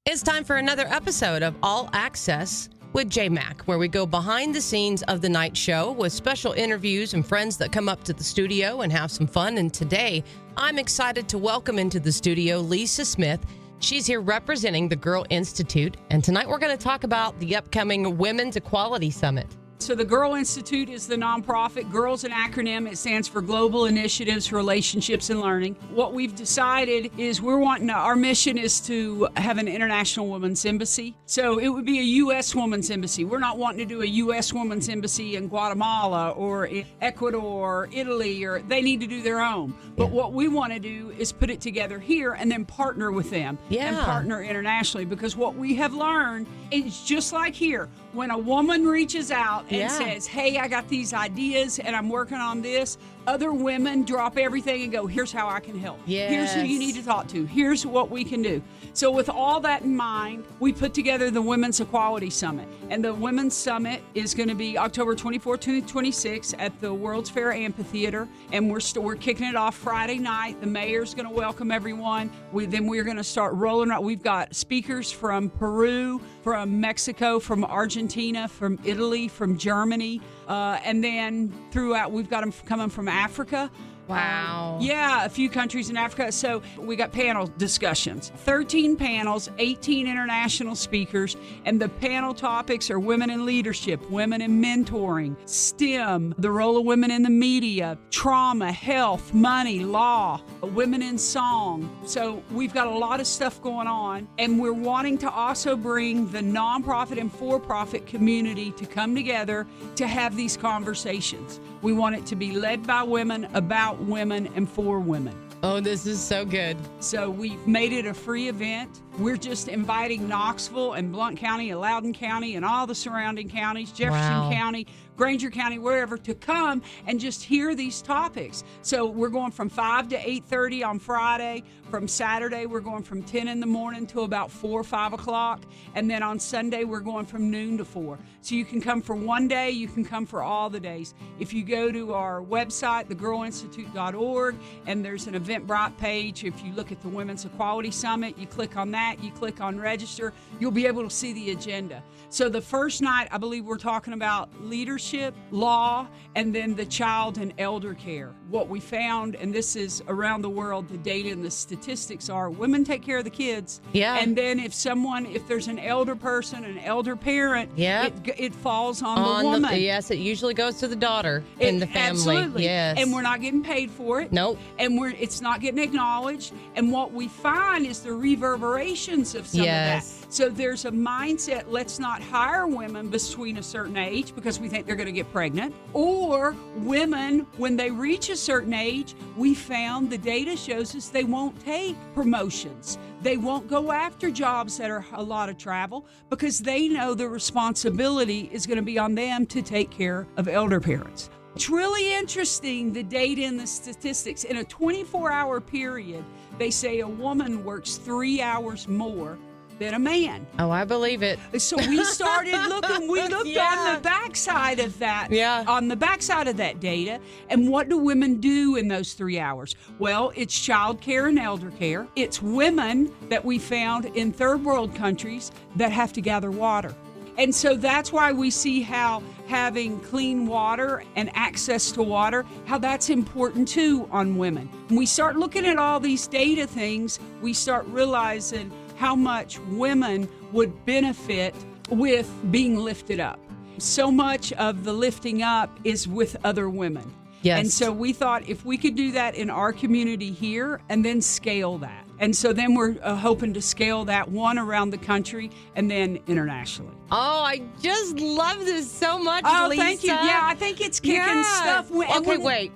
It's time for another episode of All Access with J-Mac, where we go behind the scenes of the night show with special interviews and friends that come up to the studio and have some fun. And today, I'm excited to welcome into the studio Lisa Smith. She's here representing the Girl Institute. And tonight we're going to talk about the upcoming Women's Equality Summit. So the Girl Institute is the nonprofit. Girl's an acronym. It stands for Global Initiatives for Relationships and Learning. What we've decided is our mission is to have an international women's embassy. So it would be a U.S. women's embassy. We're not wanting to do a U.S. women's embassy in Guatemala or in Ecuador or Italy, or they need to do their own. But what we want to do is put it together here and then partner with them and partner internationally, because what we have learned is just like here, when a woman reaches out and says, hey, I got these ideas and I'm working on this, other women drop everything and go, here's how I can help. Here's who you need to talk to. Here's what we can do. So with all that in mind, we put together the Women's Equality Summit. And the Women's Summit is going to be October 24th to 26th at the World's Fair Amphitheater. And we're kicking it off Friday night. The mayor's going to welcome everyone. Then we're going to start rolling out. We've got speakers from Peru, from Mexico, from Argentina, from Italy, from Germany. And then throughout, we've got them coming from Africa. Wow. A few countries in Africa. So we got panel discussions, 13 panels, 18 international speakers, and the panel topics are women in leadership, women in mentoring, STEM, the role of women in the media, trauma, health, money, law, women in song. So we've got a lot of stuff going on, and we're wanting to also bring the nonprofit and for-profit community to come together to have these conversations. We want it to be led by women, about women, and for women. Oh, this is so good. So we've made it a free event. We're just inviting Knoxville and Blount County and Loudoun County and all the surrounding counties, Jefferson County, Granger County, wherever, to come and just hear these topics. So we're going from 5 to 8:30 on Friday. From Saturday, we're going from 10 in the morning to about 4 or 5 o'clock. And then on Sunday, we're going from noon to 4. So you can come for one day, you can come for all the days. If you go to our website, thegirlinstitute.org, and there's an Eventbrite page. If you look at the Women's Equality Summit, you click on that, you click on register, you'll be able to see the agenda. So the first night, I believe we're talking about leadership, law, and then the child and elder care. What we found, and this is around the world, the data and the statistics are women take care of the kids. And then if there's an elder person, an elder parent, it falls on the woman. It usually goes to the daughter in the family. Absolutely. Yes. And we're not getting paid for it. Nope. And it's not getting acknowledged. And what we find is the reverberations of some of that. So there's a mindset, let's not hire women between a certain age because we think they're going to get pregnant. Or women, when they reach a certain age, we found the data shows us they won't take promotions. They won't go after jobs that are a lot of travel because they know the responsibility is going to be on them to take care of elder parents. It's really interesting, the data and the statistics. In a 24-hour period, they say a woman works 3 hours more than a man. Oh, I believe it. So we started looking. We looked on the backside of that. On the backside of that data. And what do women do in those 3 hours? Well, it's child care and elder care. It's women that we found in third world countries that have to gather water. And so that's why we see how having clean water and access to water, how that's important too on women. When we start looking at all these data things, we start realizing how much women would benefit with being lifted up. So much of the lifting up is with other women. And so we thought if we could do that in our community here and then scale that. And so then we're hoping to scale that one around the country and then internationally. Oh, I just love this so much, Lisa. Lisa. Thank you. Yeah, I think it's kicking stuff. Okay, wait.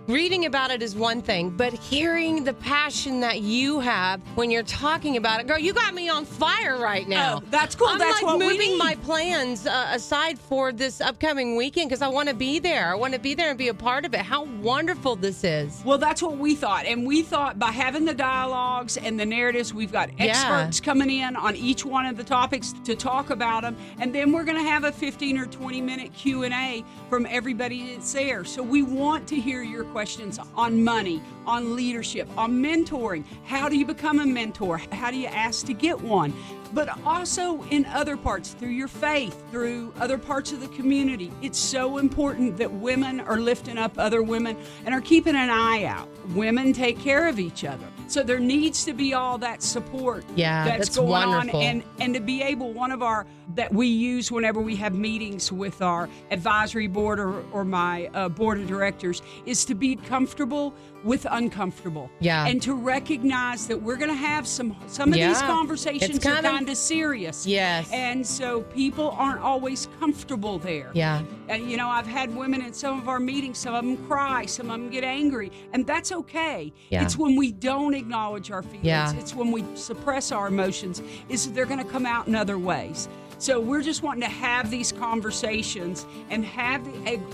Reading about it is one thing, but hearing the passion that you have when you're talking about it, girl, you got me on fire right now. Oh, that's cool. That's what we need. I'm moving my plans aside for this upcoming weekend because I want to be there. I want to be there and be a part of it. How wonderful this is. Well, that's what we thought. And we thought by having the dialogues and the narratives, we've got experts coming in on each one of the topics to talk about them. And then we're going to have a 15 or 20 minute Q&A from everybody that's there. So we want to hear your questions on money, on leadership, on mentoring. How do you become a mentor? How do you ask to get one? But also in other parts, through your faith, through other parts of the community. It's so important that women are lifting up other women and are keeping an eye out. Women take care of each other. So there needs to be all that support that's going wonderful. on. And to be able, one of our, that we use whenever we have meetings with our advisory board or my board of directors, is to be comfortable with uncomfortable. Yeah. And to recognize that we're going to have some of these conversations are kind of serious. Yes. And so people aren't always comfortable there. Yeah. And, you know, I've had women in some of our meetings, some of them cry, some of them get angry, and that's okay. Yeah. It's when we don't acknowledge our feelings. Yeah. It's when we suppress our emotions, is they're going to come out in other ways. So we're just wanting to have these conversations and have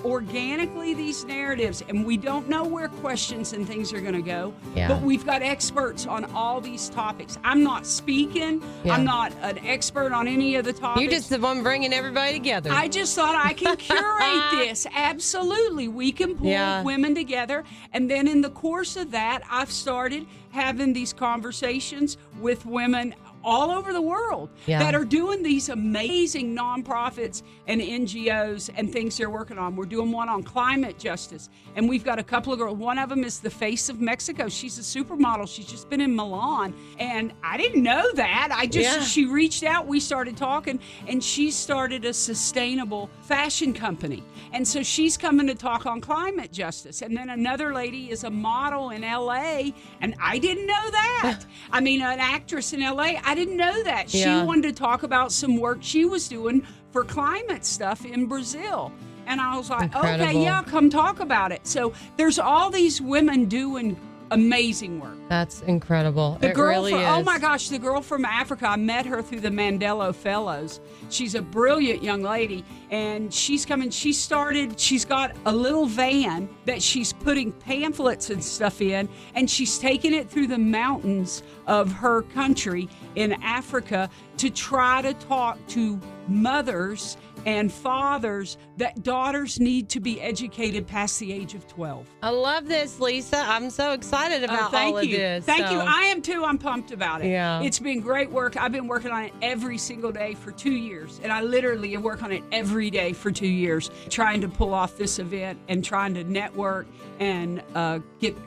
organically these narratives, and we don't know where questions and things are going to go, but we've got experts on all these topics. I'm not speaking. Yeah. I'm not an expert on any of the topics. You're just the one bringing everybody together. I just thought I can curate this. Absolutely. We can pull women together. And then in the course of that, I've started having these conversations with women all over the world that are doing these amazing nonprofits and NGOs and things they're working on. We're doing one on climate justice, and we've got a couple of girls. One of them is the face of Mexico. She's a supermodel. She's just been in Milan, and I didn't know that. She reached out, we started talking, and she started a sustainable fashion company. And so she's coming to talk on climate justice. And then another lady is a model in LA, and I didn't know that. I mean, an actress in LA, I didn't know that. She wanted to talk about some work she was doing for climate stuff in Brazil. And I was like, Incredible. okay, yeah, come talk about it. So there's all these women doing amazing work. That's incredible. The it girl really is. Oh my gosh, the girl from Africa, I met her through the Mandela Fellows. She's a brilliant young lady, and she's coming. She's got a little van that she's putting pamphlets and stuff in, and she's taking it through the mountains of her country in Africa to try to talk to mothers and fathers that daughters need to be educated past the age of 12. I love this, Lisa. I'm so excited about all of this. Thank you. I am too. I'm pumped about it. Yeah. It's been great work. I've been working on it every single day for 2 years, and I literally work on it every day for 2 years, trying to pull off this event and trying to network and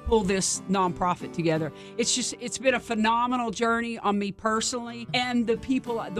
pull this nonprofit together. It's been a phenomenal journey on me personally, and the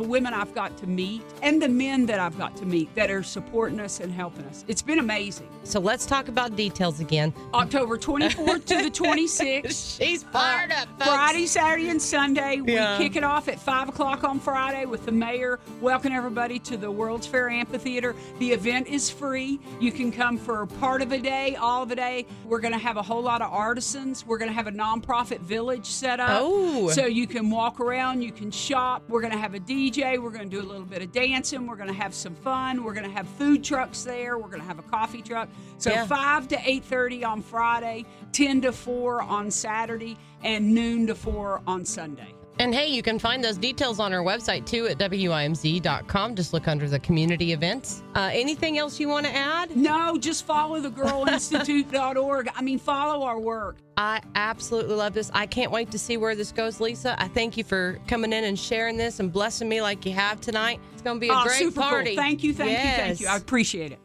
women I've got to meet, and the men that I've got to meet that are supporting us and helping us. It's been amazing. So let's talk about details again. October 24th to the 26th. She's fired up, folks. Friday, Saturday, and Sunday. Yeah. We kick it off at 5 o'clock on Friday with the mayor. Welcome everybody to the World's Fair Amphitheater. The event is free. You can come for part of a day, all of a day. We're going to have a whole lot of artisans. We're going to have a nonprofit village set up. Oh. So you can walk around, you can shop. We're going to have a DJ. We're going to do a little bit of dancing. We're going to have some fun. We're going to have food trucks there. We're going to have a coffee truck. So 5 to 8:30 on Friday, 10 to 4 on Saturday, and noon to 4 on Sunday. And hey, you can find those details on our website too at WIMZ.com. Just look under the community events. Anything else you want to add? No, just follow thegirlinstitute.org. I mean, follow our work. I absolutely love this. I can't wait to see where this goes, Lisa. I thank you for coming in and sharing this and blessing me like you have tonight. It's going to be a great super party. Cool. Thank you. I appreciate it.